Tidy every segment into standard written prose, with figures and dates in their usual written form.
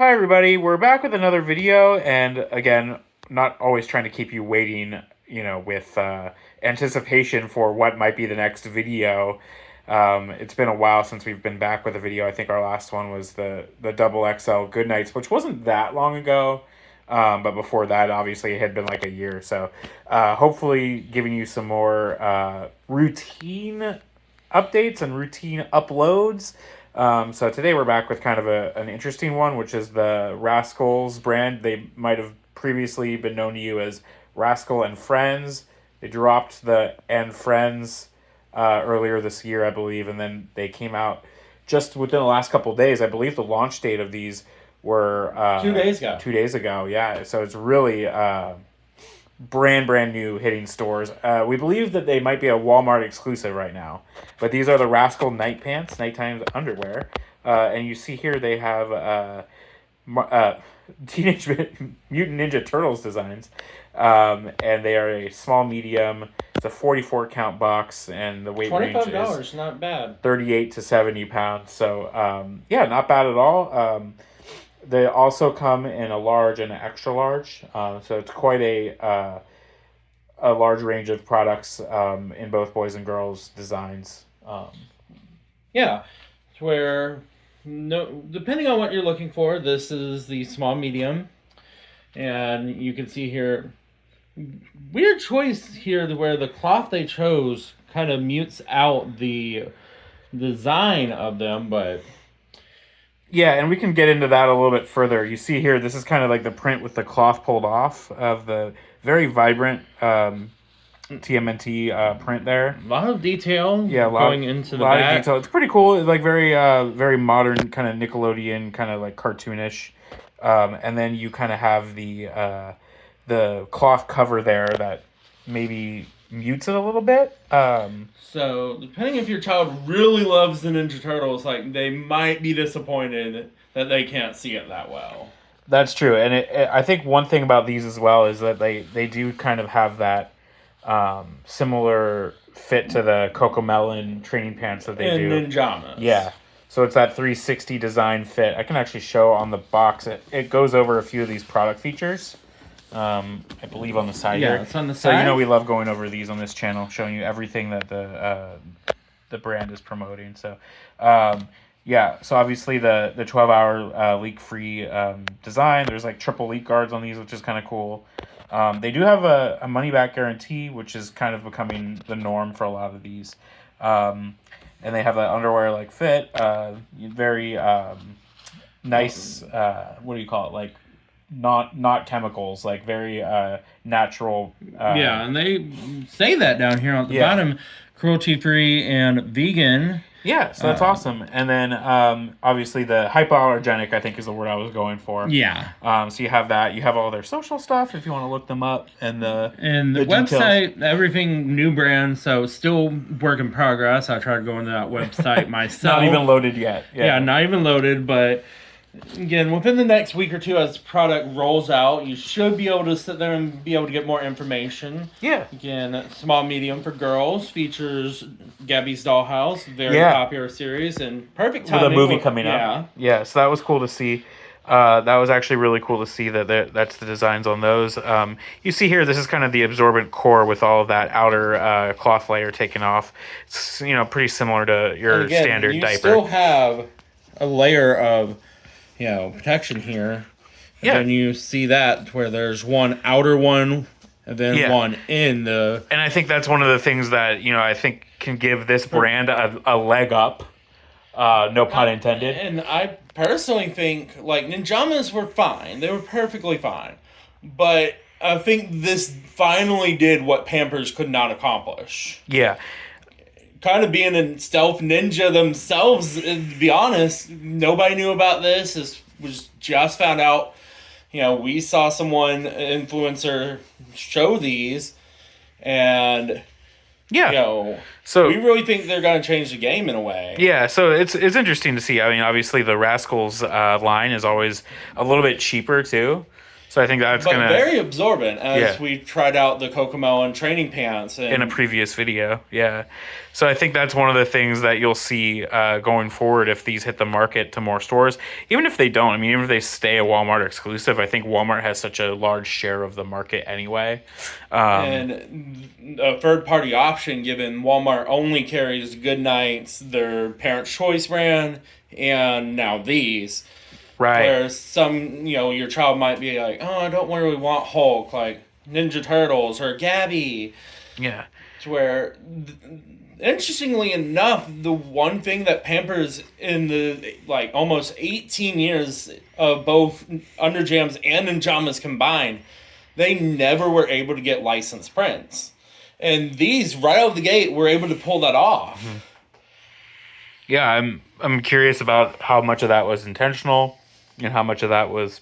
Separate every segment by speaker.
Speaker 1: Hi everybody, we're back with another video, and again, not always trying to keep you waiting, with anticipation for what might be the next video. It's been a while since we've been back with a video. I think our last one was the double XL Good Nights, which wasn't that long ago, but before that, obviously, it had been like a year. So hopefully giving you some more routine updates and routine uploads. So today we're back with kind of an interesting one, which is the Rascals brand. They might have previously been known to you as Rascal and Friends. They dropped the and Friends earlier this year, I believe, and then they came out just within the last couple of days. I believe the launch date of these were
Speaker 2: 2 days ago.
Speaker 1: 2 days ago, yeah. So it's really brand new hitting stores. We believe that they might be a Walmart exclusive right now, but these are the Rascal Night Pants, nighttime underwear, and you see here they have Teenage Mutant Ninja Turtles designs, and they are a small medium. It's a 44 count box, and the weight range is
Speaker 2: $25, not bad.
Speaker 1: 38 to 70 pounds. So yeah, not bad at all. They also come in a large and an extra large, so it's quite a large range of products in both boys and girls designs.
Speaker 2: Yeah, it's where depending on what you're looking for, this is the small medium, and you can see here weird choice here where the cloth they chose kind of mutes out the design of them, but.
Speaker 1: Yeah, and we can get into that a little bit further. You see here, this is kind of like the print with the cloth pulled off of the very vibrant TMNT print there.
Speaker 2: A lot of detail
Speaker 1: going
Speaker 2: into the
Speaker 1: back. A lot
Speaker 2: back.
Speaker 1: of detail. It's pretty cool. It's like very modern, kind of Nickelodeon, kind of like cartoonish. And then you kind of have the cloth cover there that maybe mutes it a little bit.
Speaker 2: So, depending if your child really loves the Ninja Turtles, like, they might be disappointed that they can't see it that well.
Speaker 1: That's true. And I think one thing about these as well is that they do kind of have that similar fit to the Cocomelon training pants that they do.
Speaker 2: And Ninjamas.
Speaker 1: Yeah. So it's that 360 design fit. I can actually show on the box. It goes over a few of these product features. I believe on the side here.
Speaker 2: Yeah, it's on the side.
Speaker 1: So we love going over these on this channel, showing you everything that the brand is promoting. So yeah, so obviously the 12-hour leak-free design. There's like triple leak guards on these, which is kind of cool. They do have a money-back guarantee, which is kind of becoming the norm for a lot of these. And they have that underwear-like fit. Very nice, what do you call it, like not chemicals, like very natural.
Speaker 2: Yeah, and they say that down here on the bottom, cruelty-free and vegan.
Speaker 1: Yeah, so that's awesome. And then obviously the hypoallergenic, I think, is the word I was going for.
Speaker 2: Yeah.
Speaker 1: So you have that. You have all their social stuff if you want to look them up, and the
Speaker 2: website,
Speaker 1: details.
Speaker 2: Everything new brand, so still work in progress. I tried going to that website myself.
Speaker 1: Not even loaded yet.
Speaker 2: Yeah, not even loaded, but. Again, within the next week or two, as the product rolls out, you should be able to sit there and be able to get more information.
Speaker 1: Yeah.
Speaker 2: Again, small medium for girls, features Gabby's Dollhouse, very popular series, and perfect timing.
Speaker 1: With a movie coming up. Yeah, so that was cool to see. That was actually really cool to see that's the designs on those. You see here, this is kind of the absorbent core with all of that outer cloth layer taken off. It's pretty similar to your standard diaper. You
Speaker 2: still have a layer of protection here. And then you see that where there's one outer one and then one in the...
Speaker 1: And I think that's one of the things that, I think can give this brand a leg up. No pun intended.
Speaker 2: And I personally think, like, Ninjamas were fine. They were perfectly fine. But I think this finally did what Pampers could not accomplish.
Speaker 1: Yeah.
Speaker 2: Kind of being a stealth ninja themselves, to be honest, nobody knew about this. This was just found out. We saw someone, influencer, show these, and so we really think they're going to change the game in a way.
Speaker 1: Yeah, so it's interesting to see. I mean, obviously the Rascals line is always a little bit cheaper too. So I think that's
Speaker 2: but
Speaker 1: gonna
Speaker 2: very absorbent, as we tried out the Kokomo and training pants
Speaker 1: in a previous video. Yeah. So I think that's one of the things that you'll see going forward if these hit the market to more stores. Even if they don't, I mean, even if they stay a Walmart exclusive, I think Walmart has such a large share of the market anyway.
Speaker 2: And a third-party option, given Walmart only carries Goodnight's, their Parents' Choice brand, and now these.
Speaker 1: Right.
Speaker 2: Where some, your child might be like, oh, I don't really want Hulk, like Ninja Turtles or Gabby.
Speaker 1: Yeah.
Speaker 2: To where, interestingly enough, the one thing that Pampers in the, almost 18 years of both Underjams and Ninjamas combined, they never were able to get licensed prints. And these, right out of the gate, were able to pull that off.
Speaker 1: Mm-hmm. Yeah, I'm curious about how much of that was intentional and how much of that was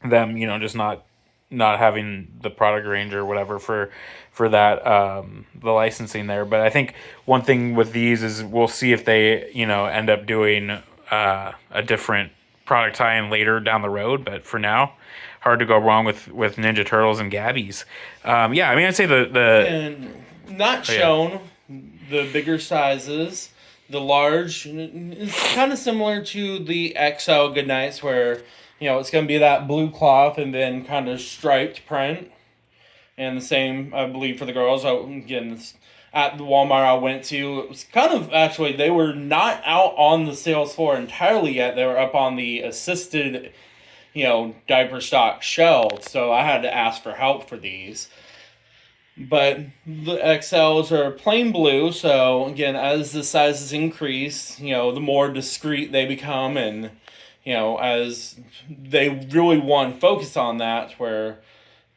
Speaker 1: them, just not having the product range or whatever for that the licensing there. But I think one thing with these is we'll see if they end up doing a different product tie-in later down the road. But for now, hard to go wrong with Ninja Turtles and Gabby's. Yeah, I mean, I'd say the
Speaker 2: and not shown the bigger sizes. The large is kind of similar to the XL Goodnights, where it's going to be that blue cloth and then kind of striped print. And the same, I believe, for the girls. Again, at the Walmart I went to, it was kind of, actually, they were not out on the sales floor entirely yet. They were up on the assisted, diaper stock shelves. So I had to ask for help for these. But the XLs are plain blue, so again, as the sizes increase, the more discreet they become, and as they really want to focus on that, where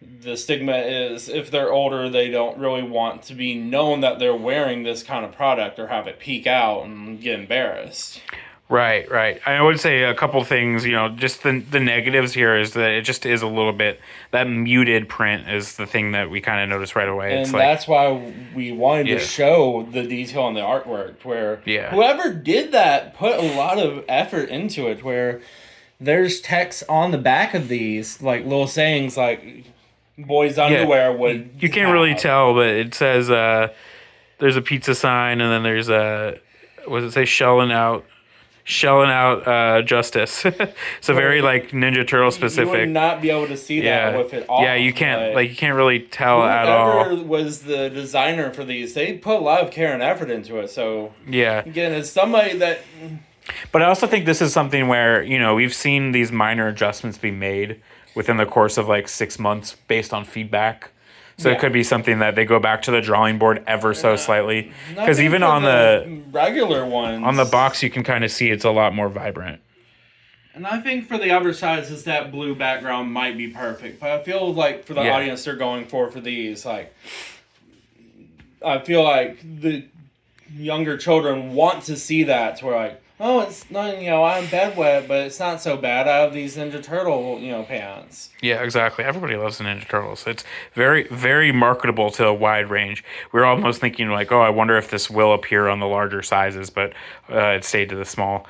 Speaker 2: the stigma is if they're older, they don't really want to be known that they're wearing this kind of product or have it peek out and get embarrassed.
Speaker 1: Right. I would say a couple things, just the negatives here is that it just is a little bit, that muted print is the thing that we kind of noticed right away.
Speaker 2: And that's why we wanted to show the detail on the artwork, where whoever did that put a lot of effort into it, where there's text on the back of these, like little sayings like boys' underwear would...
Speaker 1: You can't really tell, but it says there's a pizza sign, and then there's what does it say, shelling out justice. So very Ninja Turtle specific.
Speaker 2: You would not be able to see that with it off.
Speaker 1: Yeah, you can't you can't really tell at all.
Speaker 2: Whoever was the designer for these, they put a lot of care and effort into it. So again, it's somebody that.
Speaker 1: But I also think this is something where we've seen these minor adjustments be made within the course of 6 months based on feedback. So it could be something that they go back to the drawing board ever so slightly. Because even on the
Speaker 2: regular ones,
Speaker 1: on the box, you can kind of see it's a lot more vibrant.
Speaker 2: And I think for the other sizes, that blue background might be perfect. But I feel like for the audience they're going for these, I feel like the younger children want to see that. To where oh, it's not, I'm bedwet, but it's not so bad. I have these Ninja Turtle, pants.
Speaker 1: Yeah, exactly. Everybody loves the Ninja Turtles. It's very, very marketable to a wide range. We were almost thinking oh, I wonder if this will appear on the larger sizes, but it stayed to the small,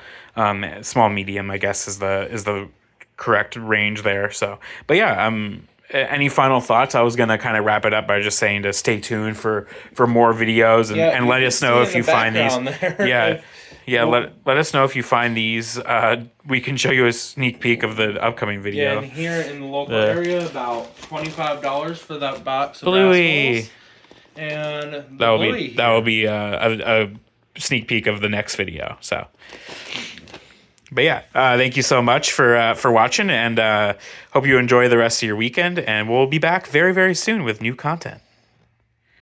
Speaker 1: medium, I guess, is the correct range there. So, but yeah, any final thoughts? I was gonna kind of wrap it up by just saying to stay tuned for more videos and let us know if you find these. Yeah, let us know if you find these. We can show you a sneak peek of the upcoming video.
Speaker 2: Yeah, and here in the local area, about $25 for that box of
Speaker 1: Bluey.
Speaker 2: Rascals. And
Speaker 1: that will be a sneak peek of the next video. So, but yeah, thank you so much for watching, and hope you enjoy the rest of your weekend. And we'll be back very, very soon with new content.